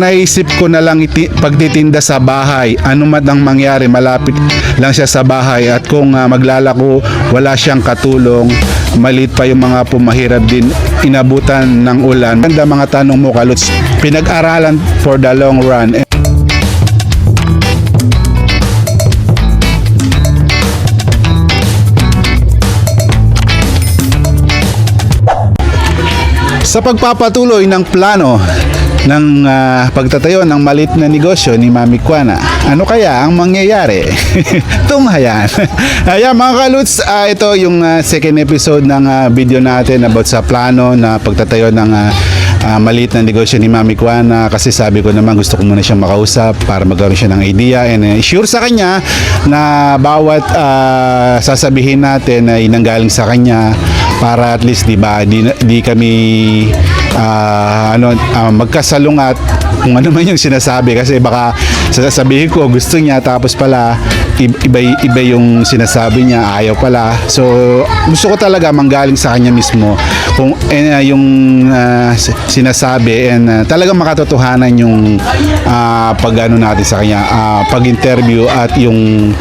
naisip ko na lang pagtitinda sa bahay. Ano man ang mangyari, malapit lang siya sa bahay. At kung maglalako, wala siyang katulong. Maliit pa yung mga pumahirap din inabutan ng ulan. Ganda mga tanong mo, Kaluts. Pinag-aralan for the long run. Sa pagpapatuloy ng plano ng pagtatayo ng maliit na negosyo ni Mami Kuana, ano kaya ang mangyayari? Tunghayan. Ayan mga Kaluts, ito yung second episode ng video natin about sa plano na pagtatayo ng maliit na negosyo ni Mami Kuana, kasi sabi ko naman gusto ko muna siyang makausap para magkaroon siya ng idea and sure sa kanya na bawat sasabihin natin ay nanggaling sa kanya para at least di kami magkasalungat kung ano man yung sinasabi, kasi baka sasabihin ko gusto niya tapos pala iba yung sinasabi niya, ayaw pala. So gusto ko talaga manggaling sa kanya mismo kung yung sinasabi and talagang makatotohanan yung pag-ano natin sa kanya, pag-interview at yung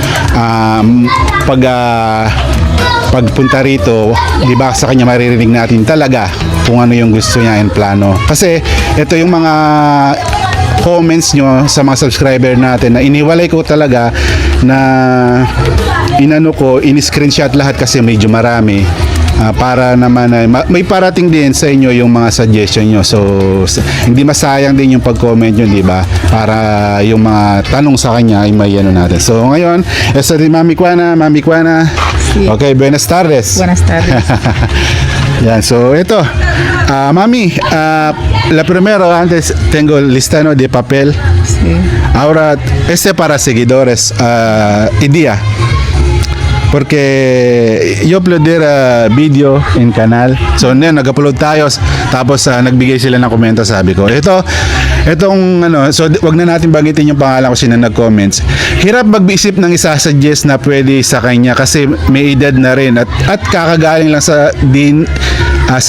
pagpunta rito, di ba sa kanya maririnig natin talaga kung ano yung gusto niya and plano. Kasi ito yung mga comments nyo sa mga subscriber natin na iniwalay ko talaga na in-screenshot lahat kasi medyo marami. Para naman may parating din sa inyo yung mga suggestion nyo, so hindi masayang din yung pag-comment nyo, di ba? Para yung mga tanong sa kanya ay may ano natin. So ngayon, esa di Mami Kuana. Sí. Okay, buenas tardes. Buenas tardes. Yan, so ito, Mami, la primero antes tengo listano de papel. Sí. Ahora, para seguidores, idea. Porque yo uploader video in kanal. So nag-upload tayo tapos nagbigay sila ng komento, sabi ko. Itong so wag na natin banggitin yung pangalan ko sino nag-comments. Hirap mag-isip ng isa-suggest na pwede sa kanya kasi may edad na rin at kakagaling lang sa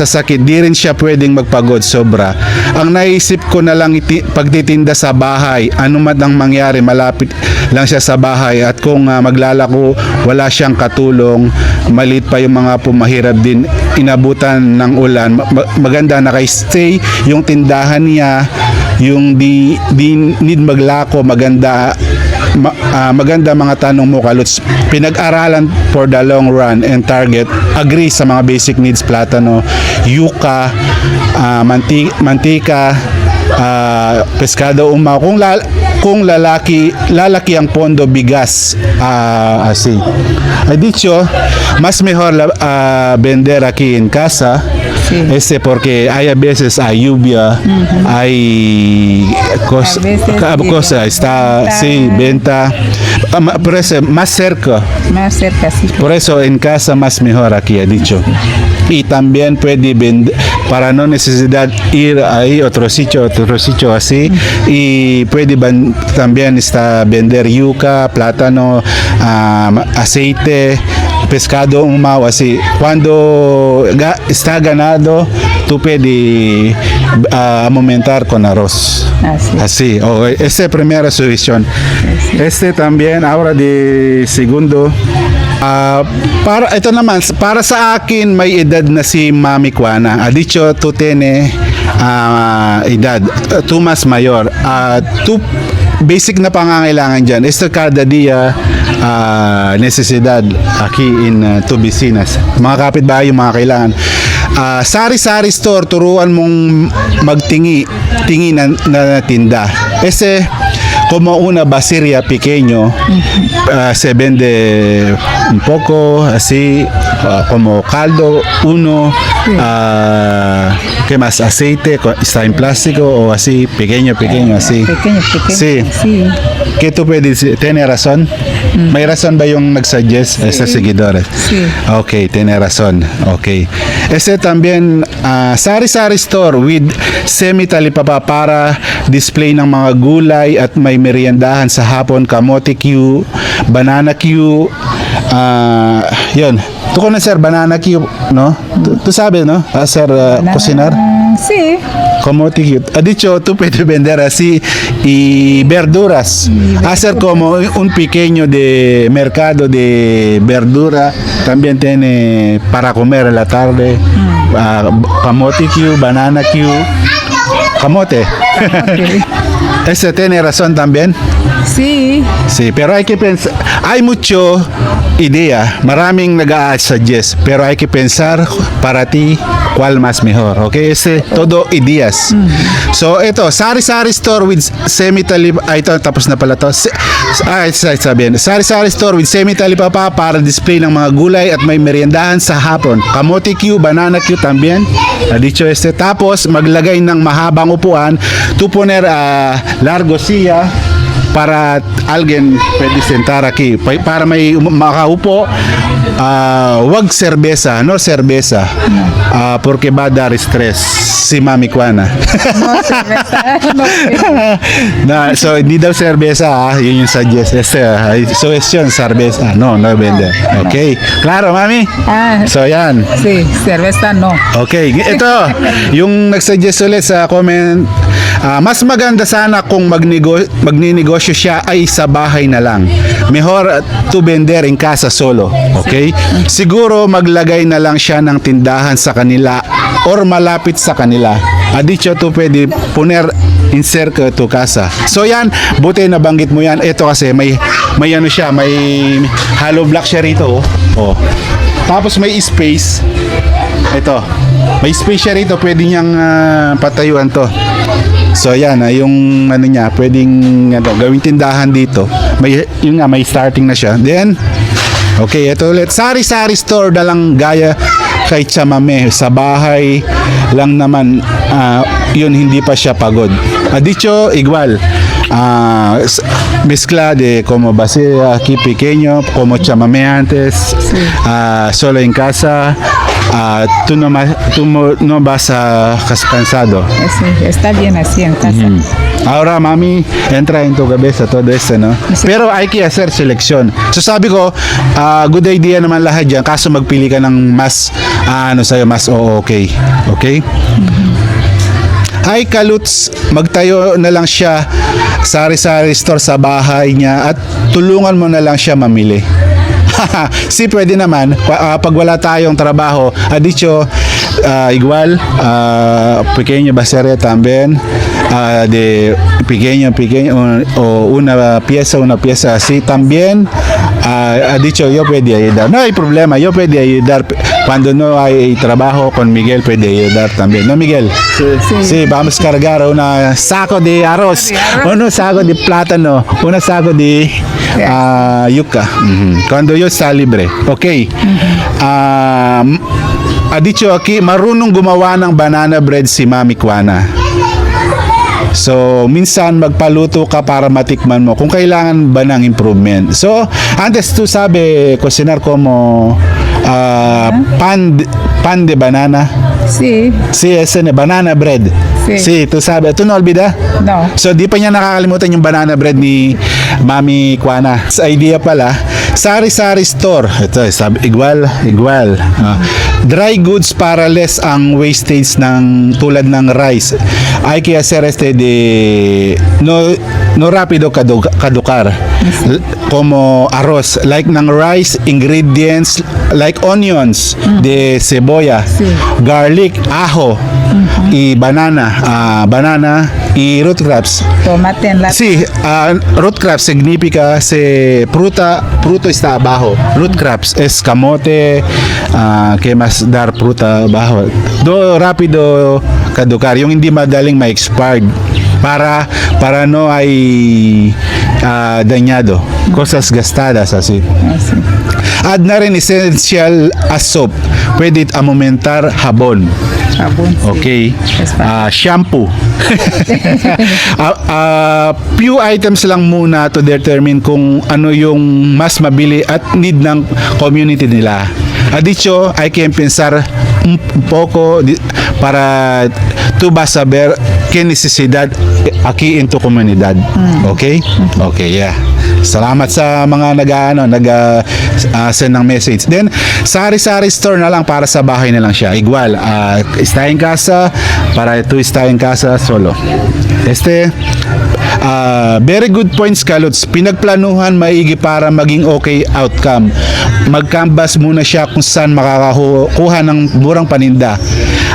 sakit, di rin siya pwedeng magpagod sobra. Ang naisip ko na lang pagtitinda sa bahay. Ano man ang mangyari, malapit lang siya sa bahay. At kung maglalako, wala siyang katulong. Maliit pa yung mga pumahirap din inabutan ng ulan. Maganda naka-stay yung tindahan niya. Yung di need maglako, maganda mga tanong mo, Kaluts. Pinag-aralan for the long run and target, agree sa mga basic needs, platano, yuca, mantika, pescado, umaw. Kung lalaki ang pondo, bigas, así. He dicho, más mejor vender aquí en casa. Sí. Porque hay a veces hay lluvia, hay cosa, está, sí, venta, por eso más cerca. Más cerca, sí. Por eso en casa más mejor aquí, ha dicho. Y también puede vender, para no necesidad ir ahí otro sitio así. Y puede también vender yuca, plátano, aceite, pescado, umaw, así. Cuando está ganado, tú puedes aumentar con arroz. Así. Esa es primera solución. También, ahora de segundo. Ito naman, para sa akin, may edad na si Mami Kuana. Ha dicho, tú tienes edad, tú más mayor. Tú basic na pangangailangan dyan. Cada dia necesidad aquí in Tubisinas. Mga kapitbahay yung mga kailangan. Sari-sari store, turuan mong magtingi na tinda. Como una basería pequeño, se vende un poco así, como caldo, ¿qué más? Aceite, está en plástico o así, pequeño, así. Pequeño. Sí. Sí. ¿Qué tú puedes decir? ¿Tiene razón? May razón ba yung nag-suggest sa seguidores? Sí. Okay, tiene razón. Okay. También, sari-sari store with semi-talipapa para display ng mga gulay at may meriendahan sa hapon, kamote queue, banana queue, yun. Tú conocer banana cube, ¿no? Tú sabes, ¿no? Hacer cocinar. Sí. Kamote cube. Ha dicho, tú puedes vender así y verduras. Hacer como un pequeño de mercado de verdura. También tiene para comer en la tarde. Kamote cube, banana cube. Kamote. Ese tiene razón también. Sí. Sí, pero hay que pensar, hay mucho idea, maraming nag-suggest, pero hay que pensar para ti cuál más mejor, okay? Ese todo ideas. So ito, sari-sari store with semi-talip, ito tapos na pala to. Sabihin, sari-sari store with semi-talipapa para display ng mga gulay at may meriendahan sa hapon. Kamote cube, banana cube también. Dicho tapos maglagay ng mahabang upuan, tu poner largo silla para alguien pwede sentar aquí para may makaupo. Wag serbesa, no serbesa, porque va a dar stress si Mami Kuana. No cerveza. No. Na, so hindi daw serbesa, yun yung suggest. Suggestion, serbesa. No vende. Okay, claro, Mami? So yan. Sí, cerveza no. Okay, ito, yung nagsuggest ulit sa comment, mas maganda sana kung magninegosyo siya ay sa bahay na lang. Mejor to vender in casa solo. Okay? Siguro maglagay na lang siya ng tindahan sa kanila or malapit sa kanila. Dicho to pwede poner in cerca to casa. So yan, buti nabanggit mo yan. Ito kasi may ano siya, may hollow block siya rito. Oh. Tapos may space. Ito. May space siya rito, pwede niyang patayuan to. So yan, yung ano niya, pwedeng gawing tindahan dito. May yun nga, may starting na siya. Then okay, ito ulit. Sari-sari store na lang gaya kay Chamame. Sa bahay lang naman, yun hindi pa siya pagod. Dicho, igual. Mezcla de como base aquí pequeño, como Chamame antes, solo en casa. Tú no vas a cansado. Sí, está bien así en casa. Ahora, Mami, entra en tu cabeza todo esto, ¿no? Sí. Pero hay que hacer selección. So sabi ko, good idea naman lahat dyan, kaso magpili ka ng mas, sa'yo, mas okay. Okay? Ay, Kaluts, magtayo na lang siya sari-sari store sa bahay niya at tulungan mo na lang siya mamili. Si pwede naman pag wala tayong trabaho. Dicho, igual pequeño basería también, de pequeño o una pieza así también. Ha dicho, yo puedo ayudar, no hay problema, yo puedo ayudar cuando no hay trabajo. Con Miguel puede ayudar también, ¿no, Miguel? Sí, vamos a cargar una saco de arroz, uno saco de plátano, una saco de yuca. Cuando yo está libre. Okay. Ha dicho aquí, marunong gumawa ng banana bread si Mami Kuana. So, minsan magpaluto ka para matikman mo kung kailangan ba ng improvement. So, antes tú sabe cocinar como pan de banana. Sí. Sí, ese banana bread. Sí, tú sabes. ¿Tú no olvida? No. So, di pa niya nakakalimutan yung banana bread ni Mami Kuana. Sa idea pala, sari-sari store. Ito, sabi, igual. Dry goods para less ang wastage ng tulad ng rice. Hay que hacer de no rápido caducar. Como arroz, like ng rice, ingredients like onions, de cebolla, garlic, ajo, y banana y root crops. Tomate en la. Sí, root crops significa fruto está abajo. Root crops es camote, que más dar fruta abajo. Rápido caducar, yung hindi madaling ma-expired para no hay dañado, cosas gastadas así. Add na rin essential as soap. Pwede aumentar habon. Sabon, sí. Okay. Shampoo. Few items lang muna to determine kung ano yung mas mabili at need ng community nila. Dicho, hay que pensar un poco para tú vas a ver qué necesidad aquí en tu comunidad. Okay? Okay, yeah. Salamat sa mga send ng message. Then, sari-sari store na lang para sa bahay na lang siya. Igual, está en casa, para tú está en casa solo. Very good points, Kaluts. Pinagplanuhan maigi para maging okay outcome. Mag-canvas muna siya kung saan makakakuha ng murang paninda.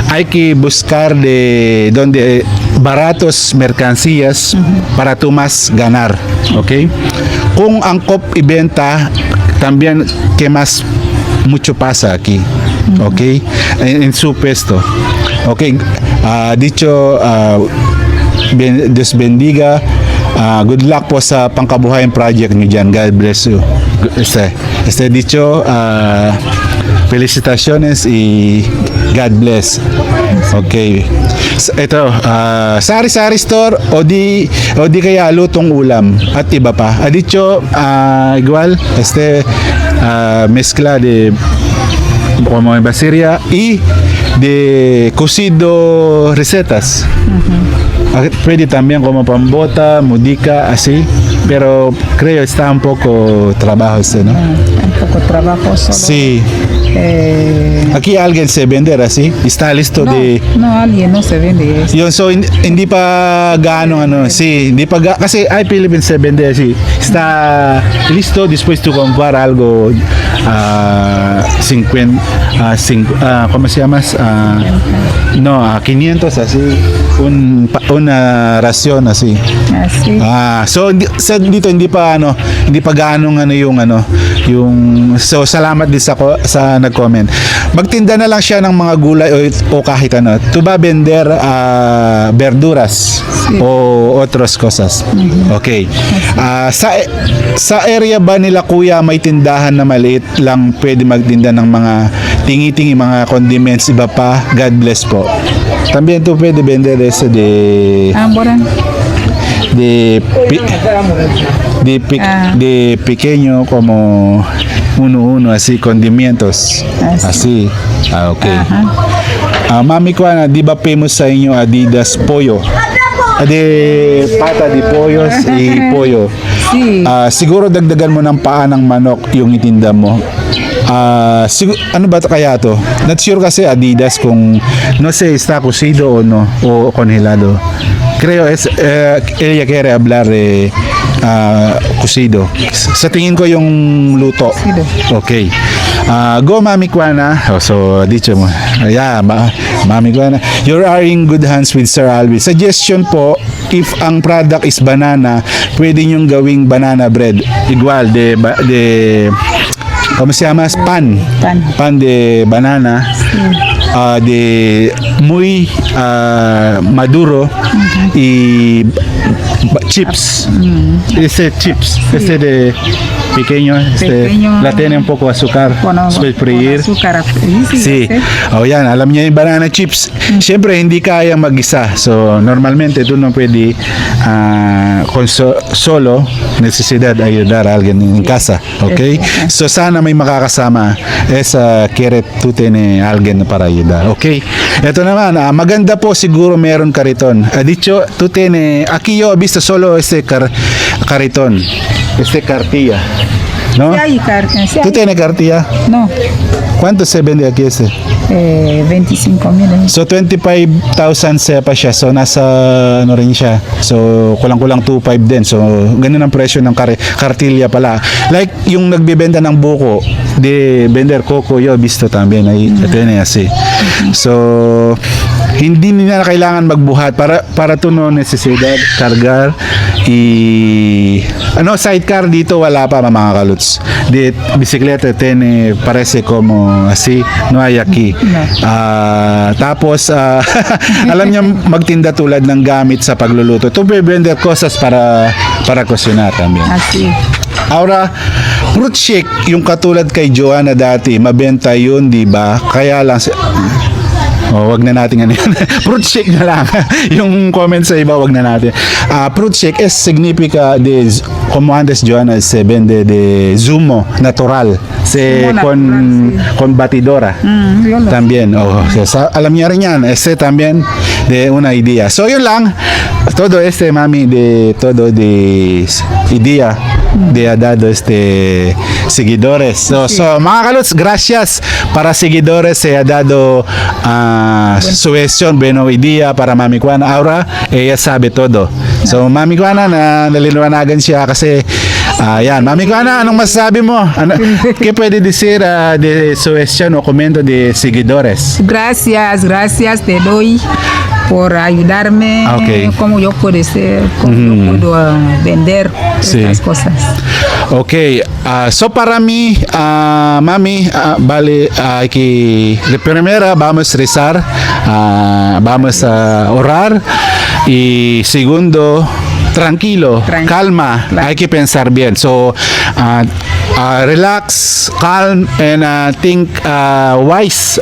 Hay que buscar de donde baratos mercancías para tú más ganar. Okay? Kung angkop ibenta, también que más mucho pasa aquí. Okay? En su puesto. Okay? Dicho, Dios bendiga. Good luck po sa pangkabuhayan project niyo dyan. God bless you. Dicho, felicitaciones y God bless. Okay. Ito, sari-sari store o di kaya lutong ulam at iba pa. Dicho, igual, mezcla de como en Basiria y de cocido recetas. Pwede también como pambota, mudica, así, pero creo está un poco trabajo ¿no? Un poco trabajo solo. Sí. Aquí alguien se vende así, está listo No, de... no, alguien no se vende eso. Yun, so hindi pa gaano sí, hindi pa kasi Philippines se vende así. Está listo después de comprar algo 50 ¿cómo se llama? 500 así, una ración así. Así. So dito hindi pa gaano yung so salamat din sa nag-comment. Magtinda na lang siya ng mga gulay o kahit ano. Tu ba vender verduras o otras cosas. Okay. Sa area ba nila kuya may tindahan na maliit lang pwede magtinda ng mga tingi-tingi, mga condiments, iba pa? God bless po. También tú puedes vender eso de pequeño como uno así condimentos así. Okay. Mami ko di ba famous sa inyo Adidas Pollo? De pata de pollos y pollo. Sí. Siguro dagdagan mo ng paa ng manok yung itinda mo. Ano ba kaya to? Not sure kasi Adidas kung no sé está cocido o no o congelado. Creo ella quiere hablar de cocido. Sa tingin ko yung luto. Okay. Go Mami Kwana. So dicho mo. Yeah, Mami Kwana. You are in good hands with Sir Alvin. Suggestion po, if ang product is banana, pwede nyong gawing banana bread. Igual de ¿cómo se llama? Pan de banana. De muy maduro y chips. Chips. De pequeño. La tiene un poco azúcar. Después freír. Sí. Yan. Alam niya yung banana chips. Siyempre, hindi kaya mag-isa. So, normalmente, tú no pwede solo necesidad ayudar a alguien en casa. Okay? So, sana may makakasama. Quiere tú tiene alguien para ayudar. Okay? Ito naman, maganda po siguro meron kariton. Dicho, tú tiene, aquí yo he visto solo kariton. Cartilla. ¿No? Sí hay carne. Sí ¿Tú hay. tienes cartilla? No, ¿Cuánto se vende aquí 25,000. So 25,000 sepa siya. So nasa ano rin siya. So kulang-kulang 2,500 din. So ganun ang presyo ng kartilya pala. Like yung nagbebenta ng buko, de vender coco, yo visto también ahí. Tiene así. So hindi nila kailangan magbuhat para to no necesidad cargar sidecar dito wala pa mga kaluts. De bicicleta tiene parece como así, no hay aquí. Tapos alam niya magtinda tulad ng gamit sa pagluluto. To vender cosas para cocinar también. Así. Ahora, fruit shake, yung katulad kay Joanna dati, mabenta yun, di ba? Kaya lang wag na natin yan. Fruit shake na lang. Yung comment sa iba, wag na natin. Fruit shake es significa de, como antes Joanna se vende de zumo natural. Con batidora. También. Alam niya rin yan. También de una idea. So, yun lang. Todo mami, de todo de idea de ha dado seguidores. So mga kalots, gracias para seguidores se ha dado suggestion, buena idea para Mami Juana. Ahora, ella sabe todo. So Mami Juana, naliliwanagan siya kasi yan. Mami Juana, anong masasabi mo? ¿Qué puede decir de suggestion o comento de seguidores? Gracias, gracias te doy por ayudarme. Ok. Cómo yo puedo ser, cómo yo puedo vender Sí. estas cosas. Okay, so para mí, mami, vale, hay que, de primera vamos a rezar, vamos a orar y segundo, tranquilo, calma, hay que pensar bien. So, relax, calm, and think wise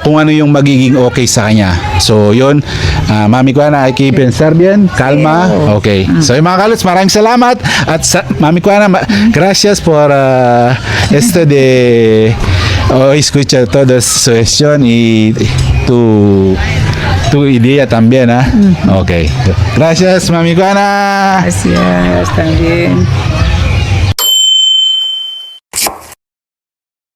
kung ano yung magiging okay sa kanya. So, yun, Mami Juana, hay que pensar bien, calma, okay. So, yung mga kalots, maraming salamat at Mami Juana, gracias por esto de escuchar toda su sugestión y tu idea también, ¿ah? Okay. Gracias, Mami Juana. Gracias también.